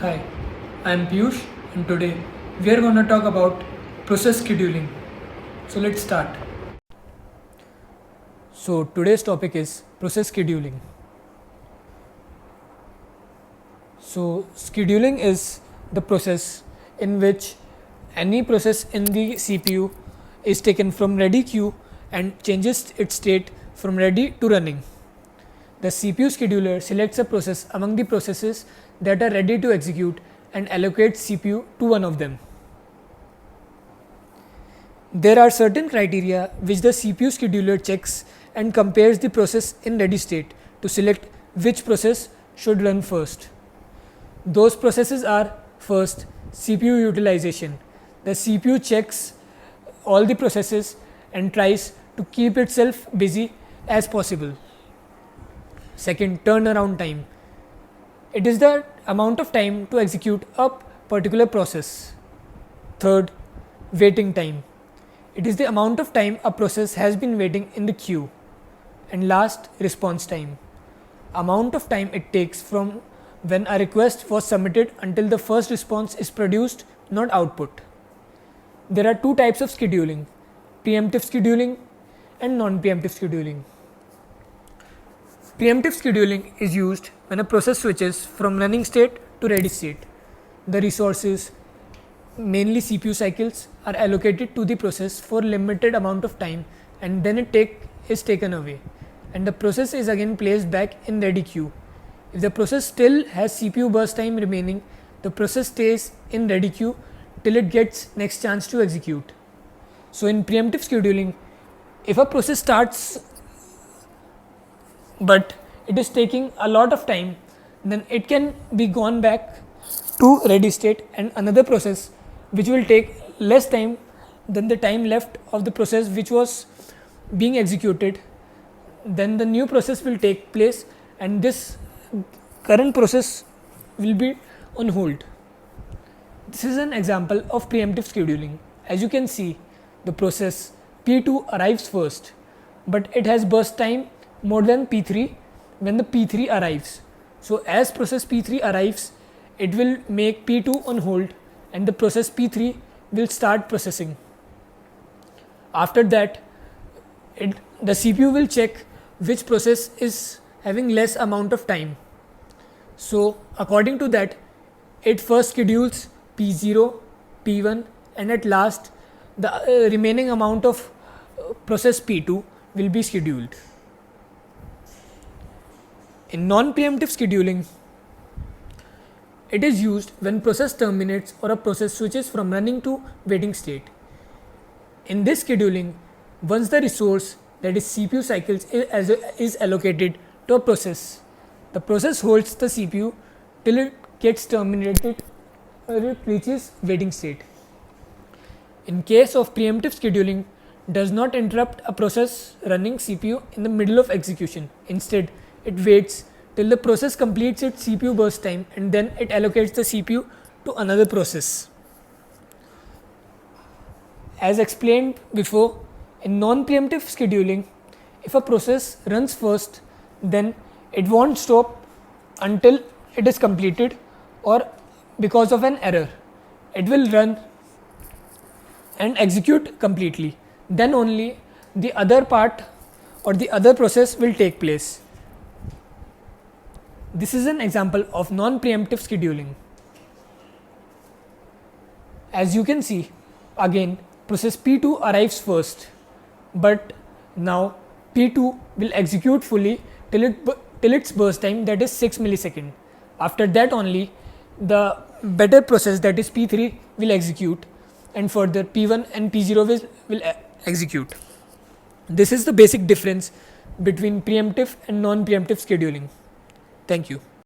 Hi, I am Piyush and today we are going to talk about process scheduling. So let's start. So today's topic is process scheduling. So scheduling is the process in which any process in the CPU is taken from ready queue and changes its state from ready to running. The CPU scheduler selects a process among the processes that are ready to execute and allocates CPU to one of them. There are certain criteria which the CPU scheduler checks and compares the process in ready state to select which process should run first. Those processes are: first, CPU utilization. The CPU checks all the processes and tries to keep itself busy as possible. Second, turnaround time. It is the amount of time to execute a particular process. Third, waiting time. It is the amount of time a process has been waiting in the queue. And last, response time. Amount of time it takes from when a request was submitted until the first response is produced, not output. There are two types of scheduling: preemptive scheduling and non-preemptive scheduling. Preemptive scheduling is used when a process switches from running state to ready state. The resources, mainly CPU cycles, are allocated to the process for limited amount of time and then is taken away and the process is again placed back in ready queue. If the process still has CPU burst time remaining, the process stays in ready queue till it gets next chance to execute. So in preemptive scheduling, if a process starts but it is taking a lot of time, then it can be gone back to ready state and another process which will take less time than the time left of the process which was being executed, then the new process will take place and this current process will be on hold. This is an example of preemptive scheduling. As you can see, the process P2 arrives first, but it has burst time more than P3 when the P3 arrives. So as process P3 arrives, it will make P2 on hold and the process P3 will start processing. After that, the CPU will check which process is having less amount of time. So according to that, it first schedules P0, P1 and at last the remaining amount of process P2 will be scheduled. In non-preemptive scheduling, it is used when process terminates or a process switches from running to waiting state. In this scheduling, once the resource, that is CPU cycles, is allocated to a process, the process holds the CPU till it gets terminated or it reaches waiting state. In case of preemptive scheduling, does not interrupt a process running CPU in the middle of execution. Instead, it waits till the process completes its CPU burst time and then it allocates the CPU to another process. As explained before, in non-preemptive scheduling, if a process runs first, then it won't stop until it is completed or because of an error. It will run and execute completely. Then only the other part or the other process will take place. This is an example of non-preemptive scheduling. As you can see, again process P2 arrives first, but now P2 will execute fully till its burst time, that is 6 millisecond. After that only the better process, that is P3, will execute and further P1 and P0 will execute. This is the basic difference between preemptive and non-preemptive scheduling. Thank you.